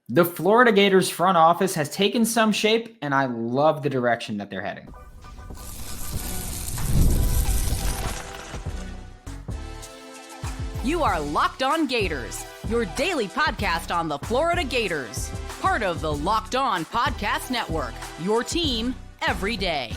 The Florida Gators front office has taken some shape, and I love the direction that they're heading. You are Locked On Gators, your daily podcast on the Florida Gators. Part of the Locked On Podcast Network, your team every day.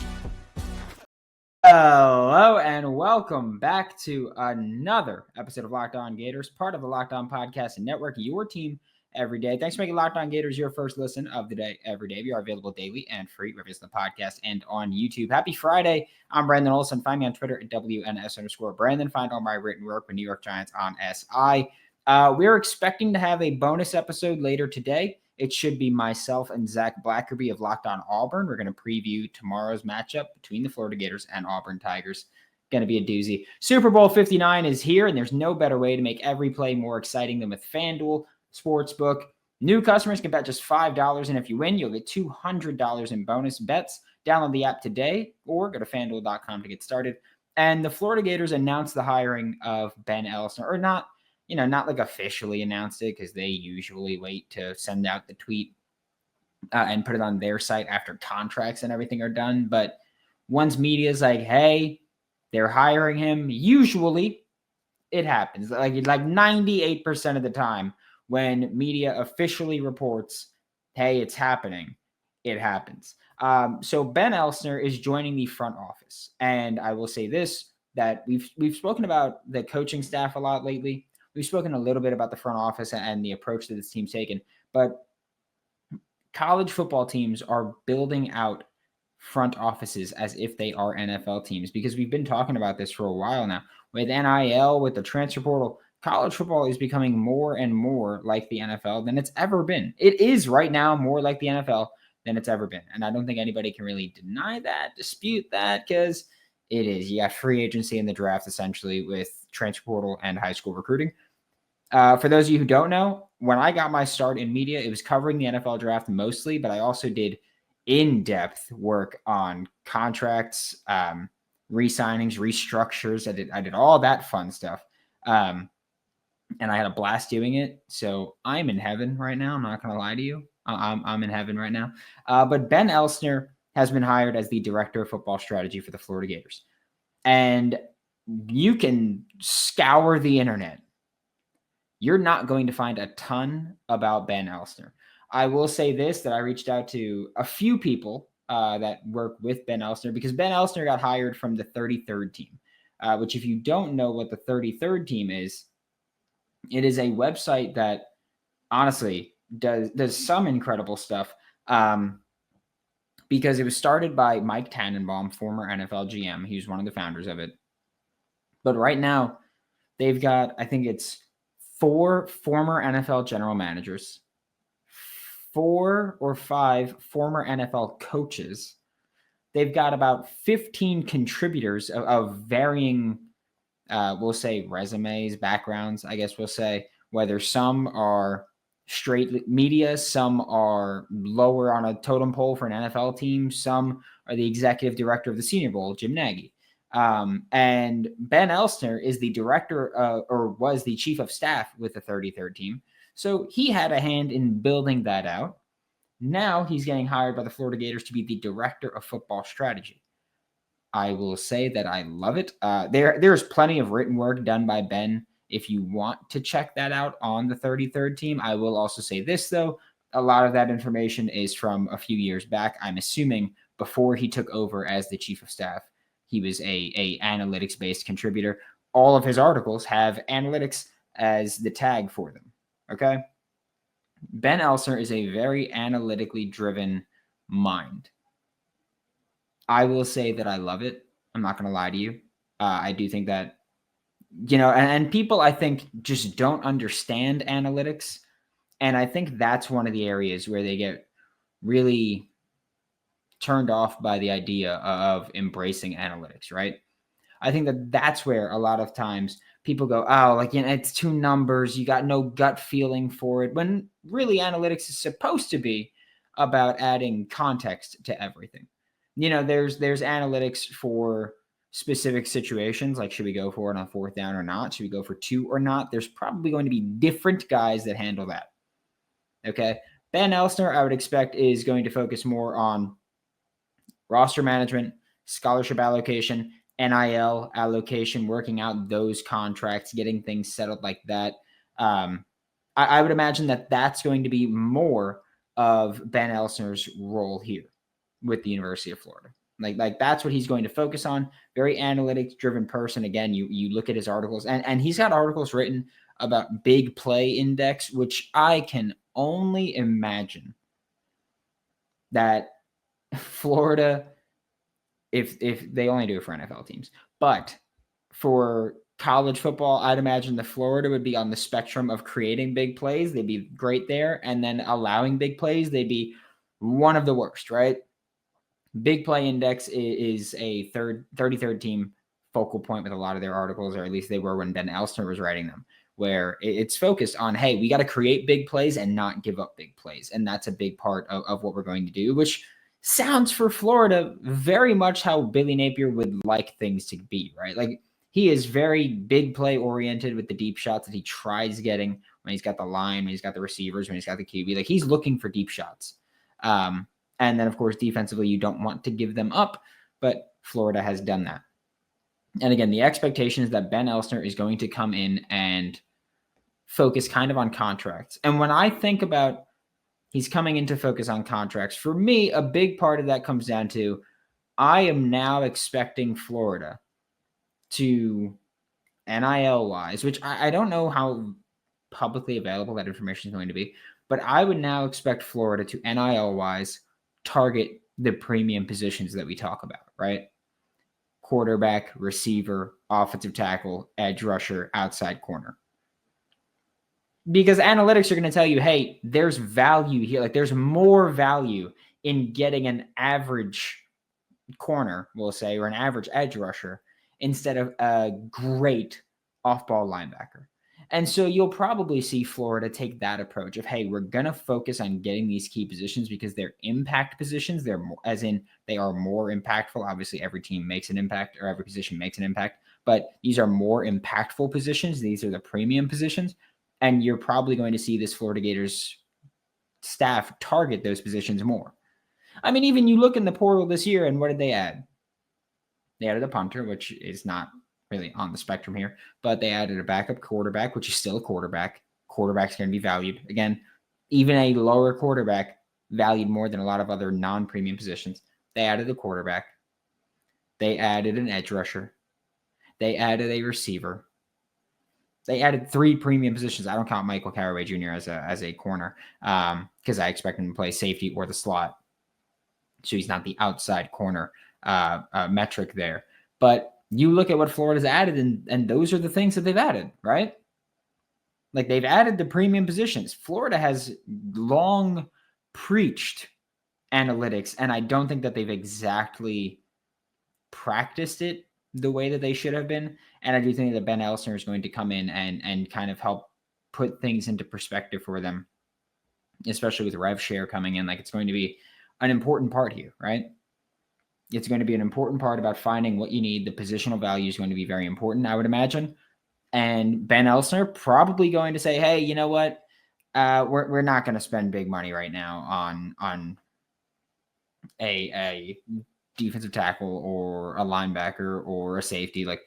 Hello, and welcome back to another episode of Locked On Gators, part of the Locked On Podcast Network, your team every day. Thanks for making Locked On Gators your first listen of the day every day. We are available daily and free, whether it's the podcast and on YouTube. Happy Friday. I'm Brandon Olsen. Find me on Twitter at WNS_Brandon. Find all my written work with New York Giants on SI. We're expecting to have a bonus episode later today. It should be myself and Zach Blackerby of Locked On Auburn. We're going to preview tomorrow's matchup between the Florida Gators and Auburn Tigers. Going to be a doozy. Super Bowl 59 is here, and there's no better way to make every play more exciting than with FanDuel Sportsbook. New customers can bet just $5, and if you win, you'll get $200 in bonus bets. Download the app today or go to FanDuel.com to get started. And the Florida Gators announced the hiring of Ben Elsner, or not like officially announced it because they usually wait to send out the tweet and put it on their site after contracts and everything are done. But once media is like, hey, they're hiring him, usually it happens. Like 98% of the time, when media officially reports, hey, it's happening, it happens. So Ben Elsner is joining the front office. And I will say this, that we've spoken about the coaching staff a lot lately. We've spoken a little bit about the front office and the approach that this team's taken. But college football teams are building out front offices as if they are NFL teams, because we've been talking about this for a while now. With NIL, with the transfer portal, college football is becoming more and more like the NFL than it's ever been. It is right now more like the NFL than it's ever been. And I don't think anybody can really deny that, dispute that, because it is. You got free agency in the draft, essentially, with transfer portal and high school recruiting. For those of you who don't know, when I got my start in media, it was covering the NFL draft mostly, but I also did in-depth work on contracts, re-signings, restructures. I did all that fun stuff. And I had a blast doing it. So I'm in heaven right now. I'm not going to lie to you. I'm in heaven right now. But Ben Elsner has been hired as the director of football strategy for the Florida Gators. And you can scour the internet. You're not going to find a ton about Ben Elsner. I will say this, that I reached out to a few people that work with Ben Elsner, because Ben Elsner got hired from the 33rd team, which, if you don't know what the 33rd team is, it is a website that honestly does some incredible stuff, because it was started by Mike Tannenbaum, former NFL GM. He was one of the founders of it. But right now, they've got, I think it's 4 former NFL general managers, 4 or 5 former NFL coaches. They've got about 15 contributors of varying, we'll say, resumes, backgrounds, I guess we'll say, whether some are straight media, some are lower on a totem pole for an NFL team, some are the executive director of the Senior Bowl, Jim Nagy. And Ben Elsner is the director, or was the chief of staff with the 33rd team. So he had a hand in building that out. Now he's getting hired by the Florida Gators to be the director of football strategy. I will say that I love it. There's plenty of written work done by Ben if you want to check that out on the 33rd team. I will also say this, though. A lot of that information is from a few years back. I'm assuming before he took over as the chief of staff. He was a analytics-based contributor. All of his articles have analytics as the tag for them, okay? Ben Elsner is a very analytically driven mind. I will say that I love it. I'm not going to lie to you. I do think that, and people, I think, just don't understand analytics. And I think that's one of the areas where they get really turned off by the idea of embracing analytics, right? I think that that's where a lot of times people go, oh, it's 2 numbers. You got no gut feeling for it. When really analytics is supposed to be about adding context to everything. There's analytics for specific situations, like should we go for it on 4th down or not? Should we go for 2 or not? There's probably going to be different guys that handle that. Okay. Ben Elsner, I would expect, is going to focus more on roster management, scholarship allocation, NIL allocation, working out those contracts, getting things settled like that. I would imagine that that's going to be more of Ben Elsner's role here with the University of Florida. Like that's what he's going to focus on. Very analytics driven person. Again, you look at his articles, and he's got articles written about big play index, which I can only imagine that Florida, if they only do it for NFL teams, but for college football, I'd imagine the Florida would be on the spectrum of creating big plays. They'd be great there. And then allowing big plays, they'd be one of the worst, right? Big play index is a 33rd team focal point with a lot of their articles, or at least they were when Ben Elsner was writing them, where it's focused on, hey, we got to create big plays and not give up big plays. And that's a big part of what we're going to do, which sounds for Florida very much how Billy Napier would like things to be, right? Like he is very big play oriented with the deep shots that he tries getting when he's got the line, when he's got the receivers, when he's got the QB. Like he's looking for deep shots. And then, of course, defensively, you don't want to give them up, but Florida has done that. And again, the expectation is that Ben Elsner is going to come in and focus kind of on contracts. And when I think about he's coming in to focus on contracts, for me, a big part of that comes down to I am now expecting Florida to NIL-wise, which I don't know how publicly available that information is going to be, but I would now expect Florida to NIL-wise target the premium positions that we talk about, right? Quarterback, receiver, offensive tackle, edge rusher, outside corner. Because analytics are going to tell you, hey, there's value here. Like there's more value in getting an average corner, we'll say, or an average edge rusher instead of a great off-ball linebacker. And so you'll probably see Florida take that approach of, hey, we're going to focus on getting these key positions because they're impact positions. They're more, as in they are more impactful. Obviously, every team makes an impact or every position makes an impact, but these are more impactful positions. These are the premium positions. And you're probably going to see this Florida Gators staff target those positions more. I mean, even you look in the portal this year and what did they add? They added a punter, which is not really on the spectrum here, but they added a backup quarterback, which is still a quarterback. Quarterback's going to be valued. Again, even a lower quarterback valued more than a lot of other non-premium positions. They added a quarterback. They added an edge rusher. They added a receiver. They added 3 premium positions. I don't count Michael Caraway Jr. as a corner because I expect him to play safety or the slot. So he's not the outside corner metric there. But you look at what Florida's added, and those are the things that they've added, right? Like they've added the premium positions. Florida has long preached analytics, and I don't think that they've exactly practiced it the way that they should have been. And I do think that Ben Elsner is going to come in and kind of help put things into perspective for them, especially with rev share coming in. Like it's going to be an important part here, right? It's going to be an important part about finding what you need. The positional value is going to be very important, I would imagine. And Ben Elsner probably going to say, hey, you know what? We're not going to spend big money right now on a defensive tackle or a linebacker or a safety. Like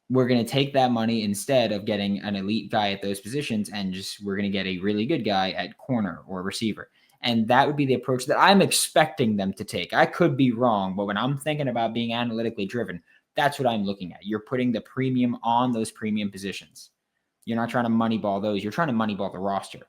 we're going to take that money instead of getting an elite guy at those positions and just we're going to get a really good guy at corner or receiver. And that would be the approach that I'm expecting them to take. I could be wrong, but when I'm thinking about being analytically driven, that's what I'm looking at. You're putting the premium on those premium positions. You're not trying to moneyball those. You're trying to moneyball the roster,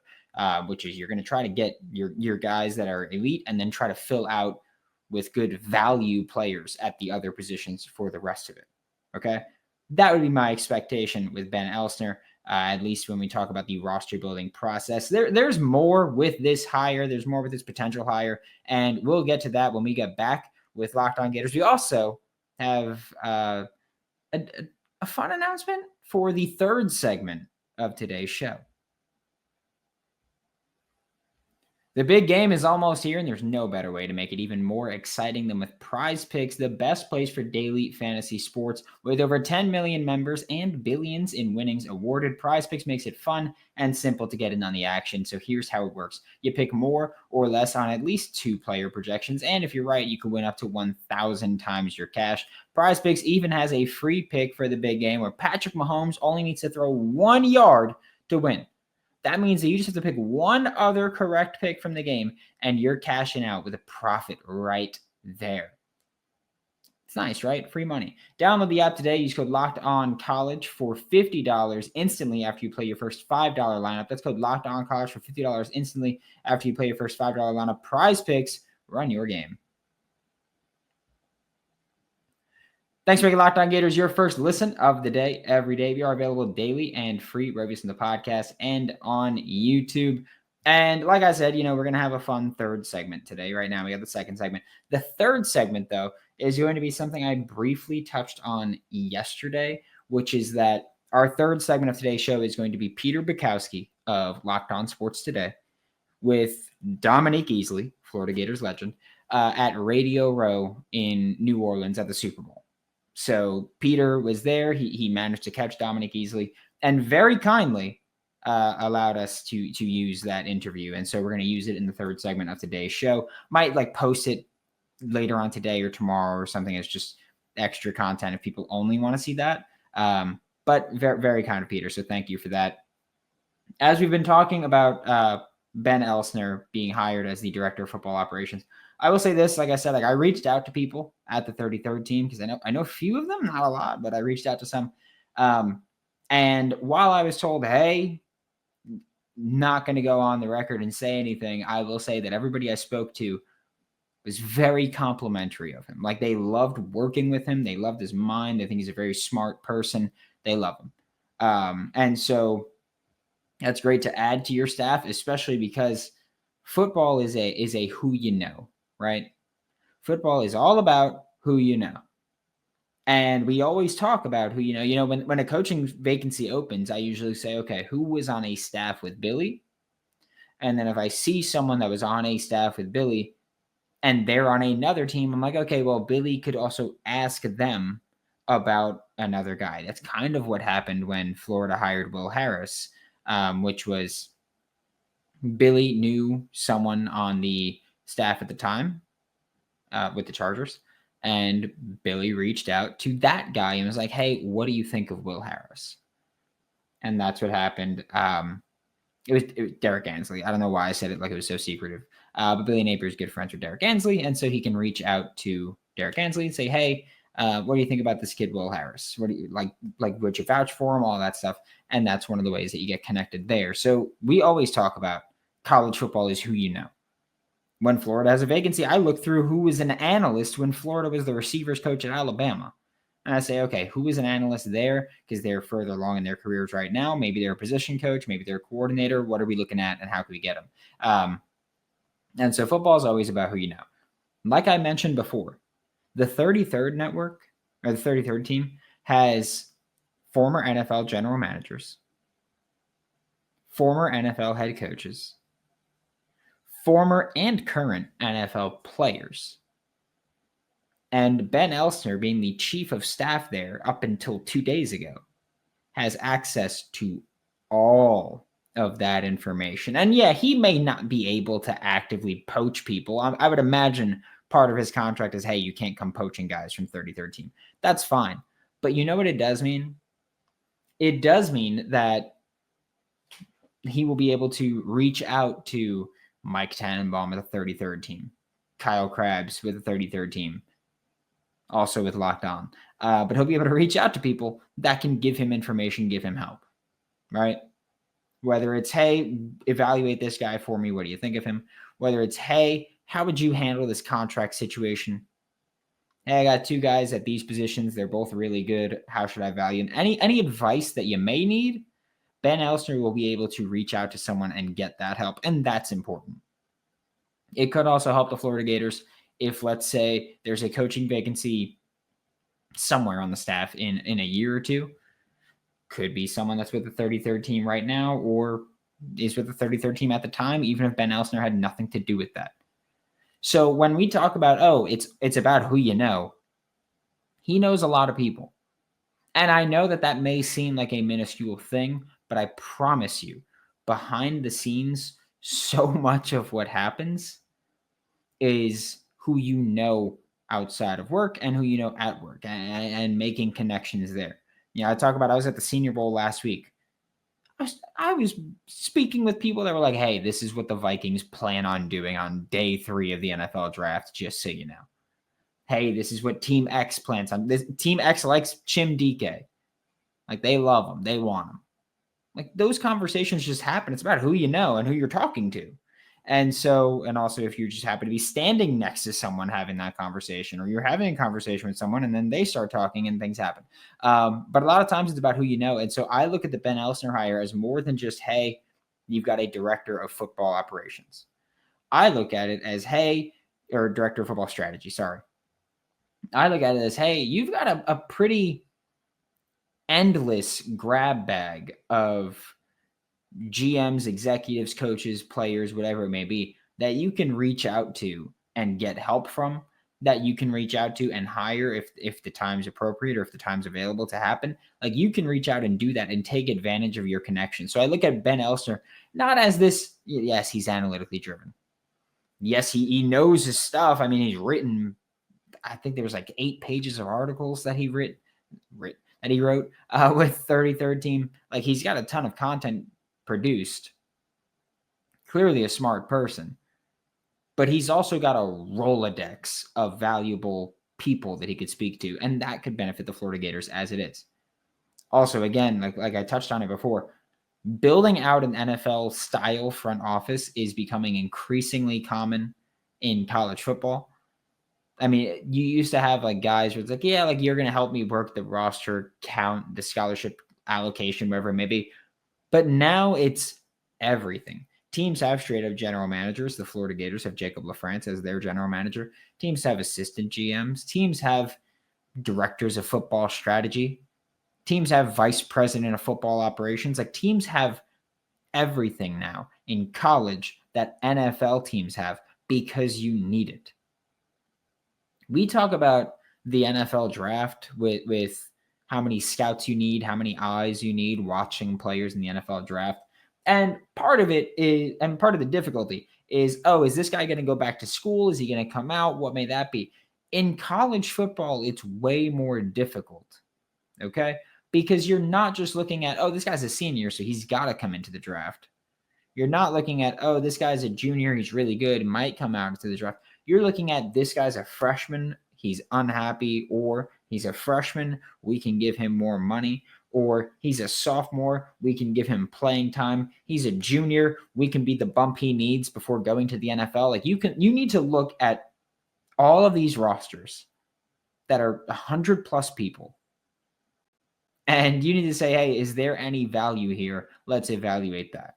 which is you're going to try to get your guys that are elite and then try to fill out with good value players at the other positions for the rest of it. Okay? That would be my expectation with Ben Elsner. At least when we talk about the roster building process. There's more with this hire. There's more with this potential hire. And we'll get to that when we get back with Locked On Gators. We also have a fun announcement for the third segment of today's show. The big game is almost here, and there's no better way to make it even more exciting than with PrizePicks, the best place for daily fantasy sports. With over 10 million members and billions in winnings awarded, PrizePicks makes it fun and simple to get in on the action. So here's how it works. You pick more or less on at least 2-player projections, and if you're right, you can win up to 1,000 times your cash. PrizePicks even has a free pick for the big game where Patrick Mahomes only needs to throw 1 yard to win. That means that you just have to pick one other correct pick from the game, and you're cashing out with a profit right there. It's nice, right? Free money. Download the app today. Use code LOCKEDONCollege for $50 instantly after you play your first $5 lineup. That's code LOCKEDONCollege for $50 instantly after you play your first $5 lineup. PrizePicks, run your game. Thanks for making Locked On Gators your first listen of the day every day. We are available daily and free wherever you listen to the podcast and on YouTube. And like I said, we're going to have a fun third segment today. Right now, we have the second segment. The third segment, though, is going to be something I briefly touched on yesterday, which is that our third segment of today's show is going to be Peter Bukowski of Locked On Sports Today with Dominique Easley, Florida Gators legend, at Radio Row in New Orleans at the Super Bowl. So Peter was there. He managed to catch Dominique Easley and very kindly allowed us to use that interview. And so we're going to use it in the third segment of today's show. Might post it later on today or tomorrow or something as just extra content if people only want to see that. But very, very kind of Peter. So thank you for that. As we've been talking about Ben Elsner being hired as the director of football operations, I will say this, like I said, I reached out to people at the 33rd team because I know a few of them, not a lot, but I reached out to some. And while I was told, hey, not going to go on the record and say anything, I will say that everybody I spoke to was very complimentary of him. Like, they loved working with him. They loved his mind. They think he's a very smart person. They love him. And so that's great to add to your staff, especially because football is a who you know. Right? Football is all about who you know. And we always talk about who you know. When a coaching vacancy opens, I usually say, okay, who was on a staff with Billy? And then if I see someone that was on a staff with Billy and they're on another team, I'm like, okay, well, Billy could also ask them about another guy. That's kind of what happened when Florida hired Will Harris, which was Billy knew someone on the staff at the time with the Chargers, and Billy reached out to that guy and was like, hey, what do you think of Will Harris? And that's what happened. It was Derek Ansley. I don't know why I said it like it was so secretive, but Billy Napier is good friends with Derek Ansley, and so he can reach out to Derek Ansley and say, hey, what do you think about this kid Will Harris? What do you like would you vouch for him, all that stuff? And that's one of the ways that you get connected there. So we always talk about college football is who you know. When Florida has a vacancy, I look through who was an analyst when Florida was the receivers coach at Alabama. And I say, okay, who is an analyst there? Because they're further along in their careers right now. Maybe they're a position coach. Maybe they're a coordinator. What are we looking at and how can we get them? And so football is always about who you know. Like I mentioned before, the 33rd network or the 33rd team has former NFL general managers, former NFL head coaches, former and current NFL players. And Ben Elsner, being the chief of staff there up until 2 days ago, has access to all of that information. And yeah, he may not be able to actively poach people. I would imagine part of his contract is, hey, you can't come poaching guys from 33rd team. That's fine. But you know what it does mean? It does mean that he will be able to reach out to Mike Tannenbaum with the 33rd team, Kyle Krabs with the 33rd team, also with Locked On. But he'll be able to reach out to people that can give him information, give him help, right? Whether it's, hey, evaluate this guy for me. What do you think of him? Whether it's, hey, how would you handle this contract situation? Hey, I got 2 guys at these positions. They're both really good. How should I value them? Any advice that you may need, Ben Elsner will be able to reach out to someone and get that help, and that's important. It could also help the Florida Gators if, let's say, there's a coaching vacancy somewhere on the staff in a year or two. Could be someone that's with the 33rd team right now, or is with the 33rd team at the time, even if Ben Elsner had nothing to do with that. So when we talk about, it's about who you know, he knows a lot of people. And I know that may seem like a minuscule thing, but I promise you, behind the scenes, so much of what happens is who you know outside of work and who you know at work, and making connections there. I was at the Senior Bowl last week. I was speaking with people that were like, hey, this is what the Vikings plan on doing on day 3 of the NFL draft, just so you know. Hey, this is what Team X plans on. This Team X likes Chim DK. Like, they love him. They want him. Like, those conversations just happen. It's about who you know and who you're talking to. And so, and also if you just happen to be standing next to someone having that conversation, or you're having a conversation with someone and then they start talking and things happen. But a lot of times it's about who you know. And so I look at the Ben Elsner hire as more than just, hey, you've got a director of football operations. I look at it as, hey, or director of football strategy, sorry. I look at it as, hey, you've got a pretty endless grab bag of GMs, executives, coaches, players, whatever it may be, that you can reach out to and get help from, that you can reach out to and hire if the time's appropriate or if the time's available to happen. Like, you can reach out and do that and take advantage of your connection. So I look at Ben Elsner not as this, yes, he's analytically driven. Yes, he knows his stuff. I mean, he's written, I think there was like 8 pages of articles that he wrote with 33rd team. Like, he's got a ton of content produced. Clearly a smart person. But he's also got a Rolodex of valuable people that he could speak to, and that could benefit the Florida Gators as it is. Also, again, like I touched on it before, building out an NFL-style front office is becoming increasingly common in college football. I mean, you used to have like guys where it's like, yeah, like, you're going to help me work the roster count, the scholarship allocation, whatever it may be. But now it's everything. Teams have straight up general managers. The Florida Gators have Jacob LaFrance as their general manager. Teams have assistant GMs. Teams have directors of football strategy. Teams have vice president of football operations. Like, teams have everything now in college that NFL teams have, because you need it. We talk about the NFL draft with how many scouts you need, how many eyes you need watching players in the NFL draft. And part of it is, and part of the difficulty is, is this guy going to go back to school? Is he going to come out? What may that be? In college football, it's way more difficult, okay? Because you're not just looking at, this guy's a senior, so he's got to come into the draft. You're not looking at, this guy's a junior, he's really good, might come out into the draft. You're looking at, this guy's a freshman, he's unhappy, or he's a freshman, we can give him more money, or he's a sophomore, we can give him playing time. He's a junior, we can be the bump he needs before going to the NFL. Like, you need to look at all of these rosters that are 100 plus people, and you need to say, hey, is there any value here? Let's evaluate that.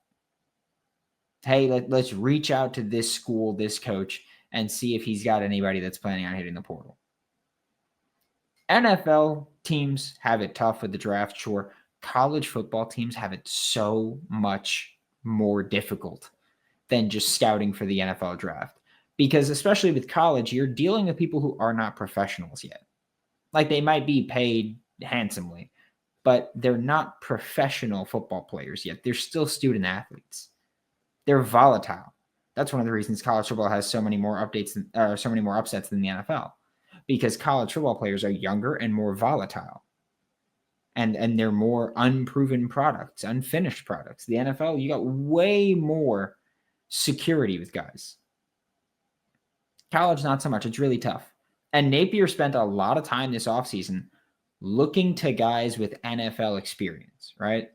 Hey, let's reach out to this school, this coach, and see if he's got anybody that's planning on hitting the portal. NFL teams have it tough with the draft, sure. College football teams have it so much more difficult than just scouting for the NFL draft. Because especially with college, you're dealing with people who are not professionals yet. Like, they might be paid handsomely, but they're not professional football players yet. They're still student athletes. They're volatile. That's one of the reasons college football has so many more upsets than the NFL, because college football players are younger and more volatile, and they're more unproven products, unfinished products. The NFL, you got way more security with guys. College, not so much. It's really tough. And Napier spent a lot of time this offseason looking to guys with NFL experience, right?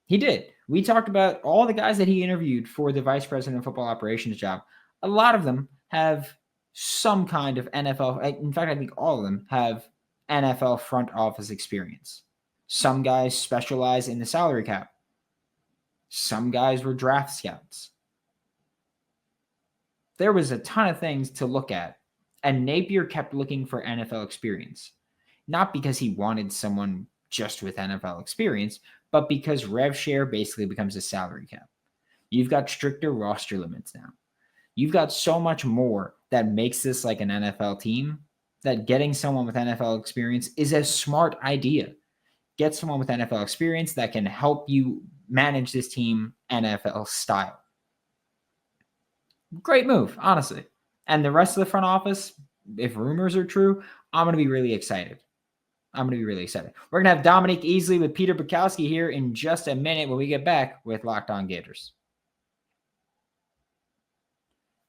He did. We talked about all the guys that he interviewed for the vice president of football operations job. A lot of them have some kind of NFL. In fact, I think all of them have NFL front office experience. Some guys specialize in the salary cap. Some guys were draft scouts. There was a ton of things to look at, and Napier kept looking for NFL experience. Not because he wanted someone just with NFL experience, but because rev share basically becomes a salary cap. You've got stricter roster limits now. You've got so much more that makes this like an NFL team that getting someone with NFL experience is a smart idea. Get someone with NFL experience that can help you manage this team NFL style. Great move, honestly. And the rest of the front office, if rumors are true, I'm going to be really excited. We're going to have Dominique Easley with Peter Bukowski here in just a minute when we get back with Locked On Gators.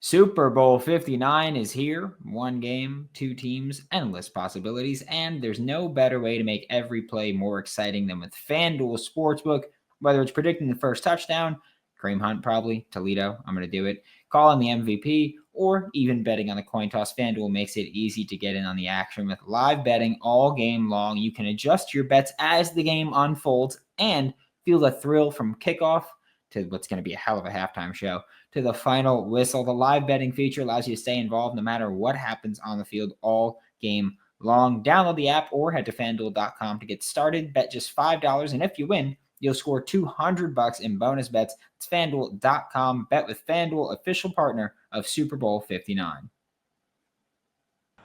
Super Bowl 59 is here. One game, two teams, endless possibilities, and there's no better way to make every play more exciting than with FanDuel Sportsbook. Whether it's predicting the first touchdown, Kareem Hunt probably, Toledo, I'm going to do it, calling the MVP, or even betting on the coin toss, FanDuel makes it easy to get in on the action with live betting all game long. You can adjust your bets as the game unfolds and feel the thrill from kickoff to what's going to be a hell of a halftime show to the final whistle. The live betting feature allows you to stay involved no matter what happens on the field all game long. Download the app or head to FanDuel.com to get started. Bet just $5, and if you win, you'll score $200 in bonus bets. It's FanDuel.com. Bet with FanDuel, official partner of Super Bowl 59.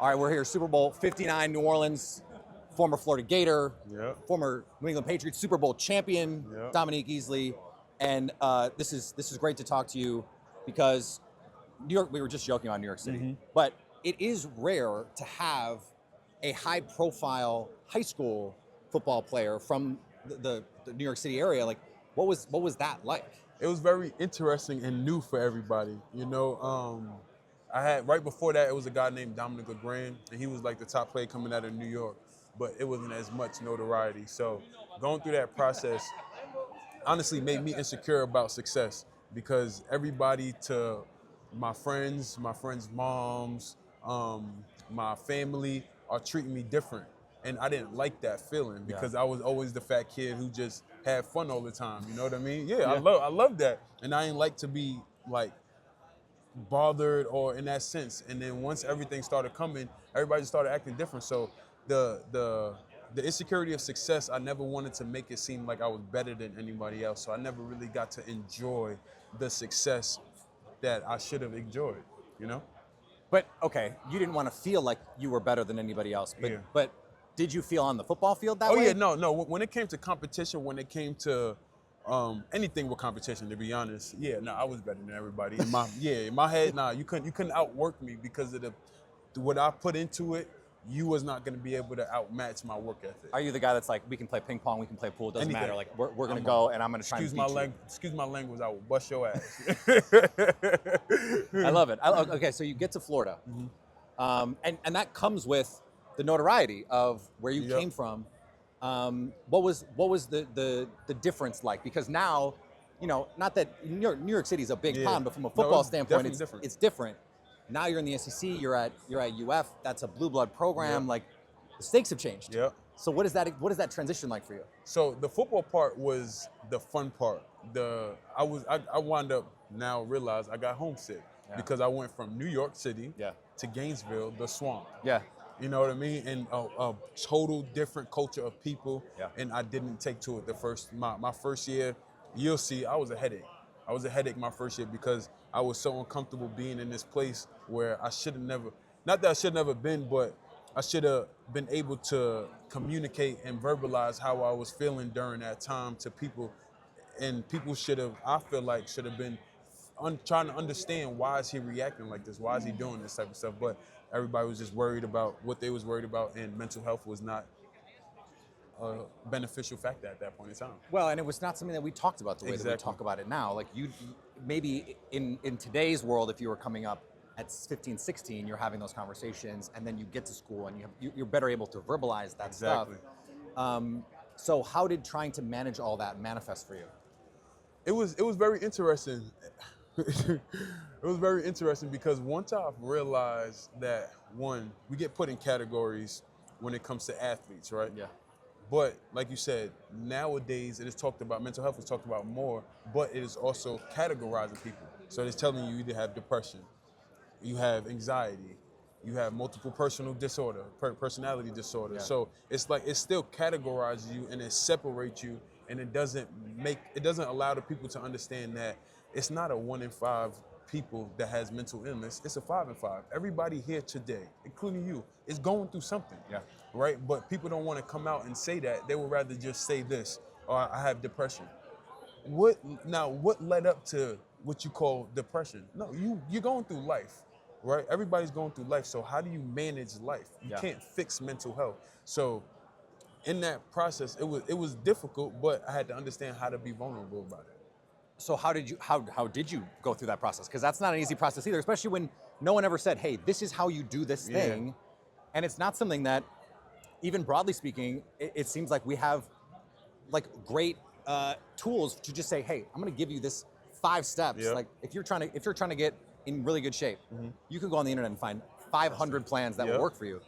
All right, we're here, Super Bowl 59, New Orleans. Former Florida Gator, former New England Patriots Super Bowl champion, Dominique Easley. And this is great to talk to you because New York, we were just joking on New York City, but it is rare to have a high-profile high school football player from the New York City area. Like, what was that like? It was very interesting and new for everybody. You know, I had right before that, it was a guy named Dominic LeGrand, and he was like the top player coming out of New York, but it wasn't as much notoriety. So going through that process honestly made me insecure about success because everybody, to my friends' moms, my family are treating me different. And I didn't like that feeling because I was always the fat kid who just had fun all the time. You know what I mean? Yeah. I love that. And I didn't like to be like bothered or in that sense. And then once everything started coming, everybody just started acting different. So the insecurity of success, I never wanted to make it seem like I was better than anybody else. So I never really got to enjoy the success that I should have enjoyed, you know? But okay, you didn't want to feel like you were better than anybody else, but did you feel on the football field that way? Oh yeah, no. When it came to competition, when it came to anything with competition, to be honest, I was better than everybody. In my head, you couldn't outwork me because of what I put into it. You was not going to be able to outmatch my work ethic. Are you the guy that's like, we can play ping pong, we can play pool, it doesn't matter. Like we're going to go and I'm going to try and beat you. Excuse my language, I will bust your ass. I love it. Okay, so you get to Florida, and that comes with the notoriety of where you came from. What was the difference like? Because now, you know, not that New York City is a big pond, but from a football standpoint, it's different. Now you're in the SEC. You're at UF. That's a blue blood program. Like the stakes have changed. Yeah. So what is that transition like for you? So the football part was the fun part. I wound up now realize I got homesick because I went from New York City to Gainesville, the swamp. Yeah. You know what I mean? And a total different culture of people. Yeah. And I didn't take to it my first year. You'll see, I was a headache. I was a headache my first year because I was so uncomfortable being in this place where I should have never, not that I should have never been, but I should have been able to communicate and verbalize how I was feeling during that time to people. And people I feel like should have been trying to understand, why is he reacting like this? Why is he doing this type of stuff? But everybody was just worried about what they was worried about, and mental health was not a beneficial factor at that point in time. Well, and it was not something that we talked about the way that we talk about it now. Like you, maybe in today's world, if you were coming up at 15, 16, you're having those conversations, and then you get to school and you're better able to verbalize that stuff. So how did trying to manage all that manifest for you? It was very interesting. It was very interesting because once I realized that, one, we get put in categories when it comes to athletes, right? Yeah. But like you said, nowadays it is talked about, mental health is talked about more, but it is also categorizing people. So it's telling you either have depression, you have anxiety, you have multiple personality disorder. So it's like it still categorizes you and it separates you and it doesn't allow the people to understand that it's not a 1 in 5 people that has mental illness. It's a 5 in 5. Everybody here today, including you, is going through something. Yeah. Right? But people don't want to come out and say that. They would rather just say this, or I have depression. What led up to what you call depression? No, you're going through life, right? Everybody's going through life. So how do you manage life? You can't fix mental health. So in that process, it was difficult, but I had to understand how to be vulnerable about it. So how did you go through that process? Because that's not an easy process either, especially when no one ever said, hey, this is how you do this thing. And it's not something that, even broadly speaking, it seems like we have like great tools to just say, hey, I'm going to give you this 5 steps. Like if you're trying to get in really good shape, you can go on the internet and find 500 plans that will work for you.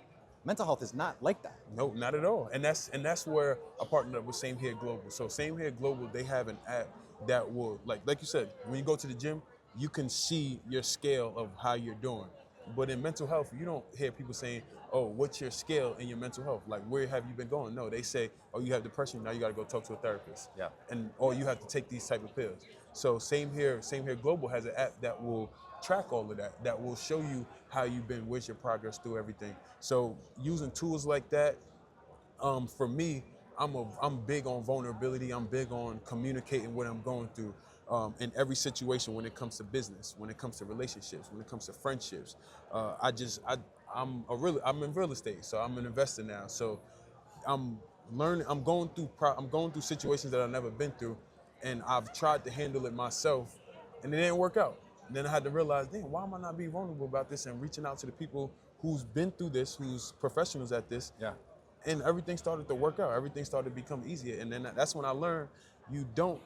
Mental health is not like that. No, not at all. And that's where I partnered up with Same Here Global. So Same Here Global, they have an app that will, like you said, when you go to the gym, you can see your scale of how you're doing. But in mental health, you don't hear people saying, oh, what's your scale in your mental health? Like, where have you been going? No, they say, oh, you have depression, now you got to go talk to a therapist. Yeah. Or you have to take these type of pills. So Same Here Global has an app that will track all of that will show you how you've been, where's your progress through everything. So using tools like that, for me, I'm big on vulnerability. I'm big on communicating what I'm going through in every situation when it comes to business, when it comes to relationships, when it comes to friendships. I'm in real estate, so I'm an investor now. So I'm going through situations that I've never been through, and I've tried to handle it myself, and it didn't work out. And then I had to realize, damn, why am I not being vulnerable about this and reaching out to the people who's been through this, who's professionals at this. Yeah. And everything started to work out. Everything started to become easier. And then that's when I learned you don't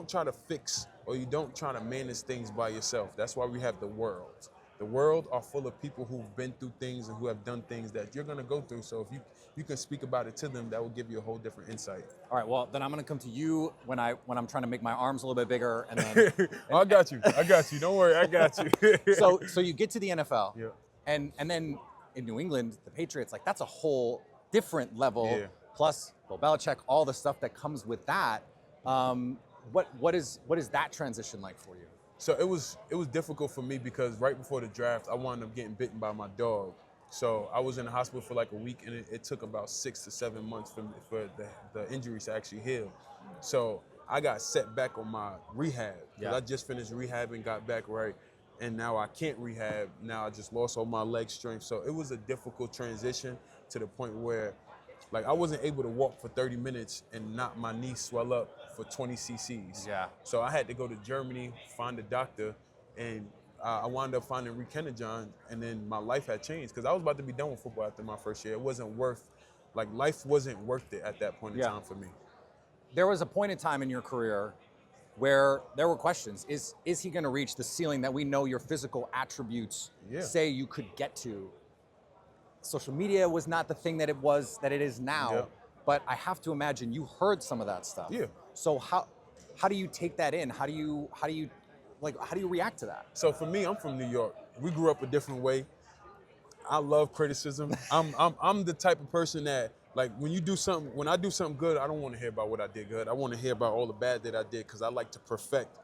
try to fix or you don't try to manage things by yourself. That's why we have the world. The world are full of people who've been through things and who have done things that you're gonna go through. So if you can speak about it to them, that will give you a whole different insight. All right, well, then I'm gonna come to you when I'm trying to make my arms a little bit bigger, and then I got you. Don't worry, I got you. So you get to the NFL, and then in New England, the Patriots, like that's a whole different level. Yeah. Plus Bill Belichick, all the stuff that comes with that. What is that transition like for you? So it was difficult for me because right before the draft, I wound up getting bitten by my dog. So I was in the hospital for like a week, and it took about 6 to 7 months for the injuries to actually heal. So I got set back on my rehab. I just finished rehab and got back right, and now I can't rehab. Now I just lost all my leg strength. So it was a difficult transition to the point where, like, I wasn't able to walk for 30 minutes and not my knee swell up for 20 cc's. Yeah. So I had to go to Germany, find a doctor, and I wound up finding Rekenajon, and then my life had changed because I was about to be done with football after my first year. It wasn't life wasn't worth it at that point in time for me. There was a point in time in your career where there were questions. Is he going to reach the ceiling that we know your physical attributes say you could get to? Social media was not the thing that it is now, but I have to imagine you heard some of that stuff. Yeah. So how do you take that in? How do you react to that? So for me, I'm from New York. We grew up a different way. I love criticism. I'm the type of person that, like, when I do something good, I don't want to hear about what I did good. I want to hear about all the bad that I did because I like to perfect.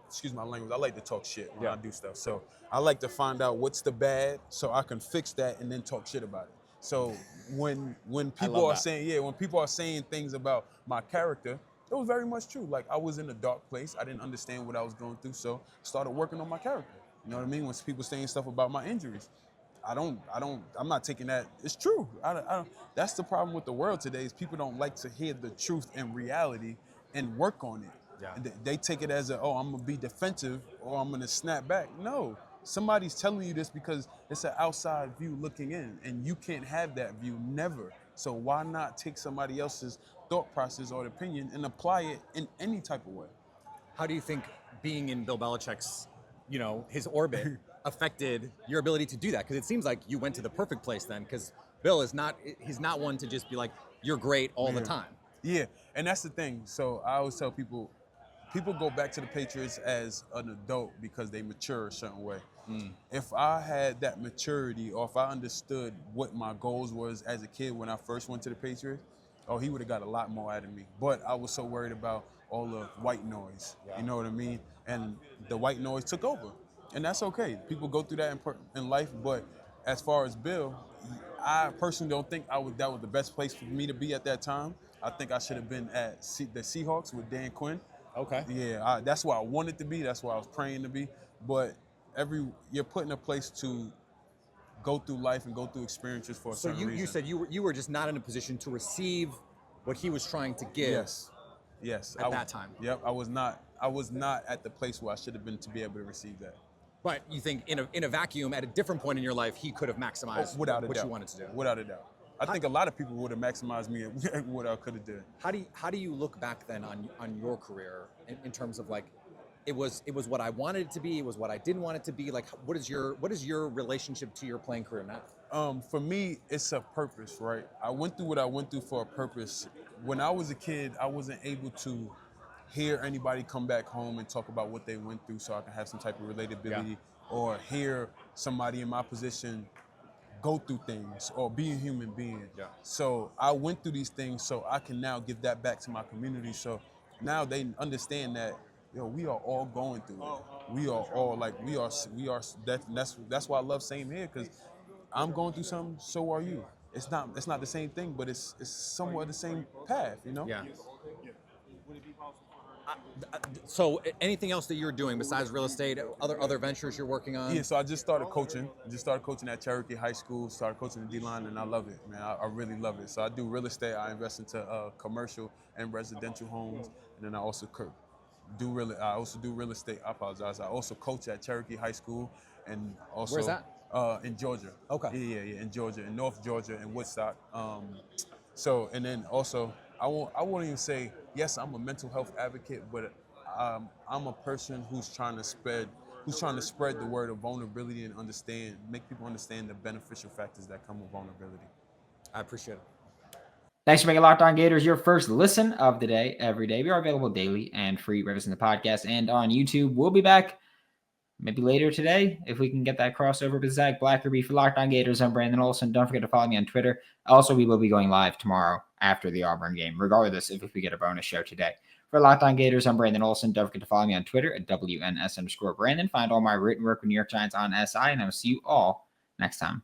Excuse my language, I like to talk shit when I do stuff. So I like to find out what's the bad so I can fix that and then talk shit about it. So when people are saying things about my character, it was very much true. Like, I was in a dark place. I didn't understand what I was going through, so I started working on my character. You know what I mean? When people saying stuff about my injuries, I'm not taking that. It's true. That's the problem with the world today is people don't like to hear the truth and reality and work on it. Yeah. They take it as I'm going to be defensive or I'm going to snap back. No, somebody's telling you this because it's an outside view looking in, and you can't have that view, never. So why not take somebody else's thought process or opinion and apply it in any type of way? How do you think being in Bill Belichick's, his orbit affected your ability to do that? Because it seems like you went to the perfect place then, because Bill he's not one to just be like, you're great all the time. Yeah, and that's the thing. So I always tell people go back to the Patriots as an adult because they mature a certain way. If I had that maturity or if I understood what my goals was as a kid when I first went to the Patriots, oh, he would have got a lot more out of me. But I was so worried about all the white noise. Yeah. You know what I mean? And the white noise took over. And that's okay. People go through that in life. But as far as Bill, I personally don't think that was the best place for me to be at that time. I think I should have been at the Seahawks with Dan Quinn. Okay. Yeah, that's where I wanted to be. That's where I was praying to be. But you're put in a place to go through life and go through experiences for a certain reason. So you said you were just not in a position to receive what he was trying to give. Yes. At that time. Yep. I was not at the place where I should have been to be able to receive that. But you think in a vacuum, at a different point in your life, he could have maximized what you wanted to do? Without a doubt. I think a lot of people would have maximized me at what I could have done. How do you look back then on your career in terms of like, it was what I wanted it to be, it was what I didn't want it to be. Like, what is your relationship to your playing career now? For me, it's a purpose, right? I went through what I went through for a purpose. When I was a kid, I wasn't able to hear anybody come back home and talk about what they went through so I can have some type of relatability, or hear somebody in my position go through things or be a human being. Yeah. So I went through these things so I can now give that back to my community. So now they understand that, we are all going through it. We are all that's why I love same here, because I'm going through something, so are you. It's not the same thing, but it's somewhat the same path, Yeah. So anything else that you're doing besides real estate, other ventures you're working on? Yeah, so I just started coaching. At Cherokee High School, started coaching the D-line, and I love it, man. I really love it. So I do real estate. I invest into commercial and residential homes, and then I also do real estate. I apologize. I also coach at Cherokee High School, and also Where's that? In Georgia. Okay. Yeah, in Georgia, in North Georgia, in Woodstock. And then also, I won't even say, yes, I'm a mental health advocate, but I'm a person who's trying to spread the word of vulnerability and make people understand the beneficial factors that come with vulnerability. I appreciate it. Thanks for making Locked On Gators your first listen of the day every day. We are available daily and free wherever in the podcast and on YouTube. We'll be back maybe later today if we can get that crossover with Zach Blackerby for Locked On Gators. I'm Brandon Olsen. Don't forget to follow me on Twitter. Also, we will be going live tomorrow after the Auburn game, regardless if we get a bonus show today. For Locked On Gators, I'm Brandon Olsen. Don't forget to follow me on Twitter at WNS_Brandon. Find all my written work with New York Giants on SI, and I will see you all next time.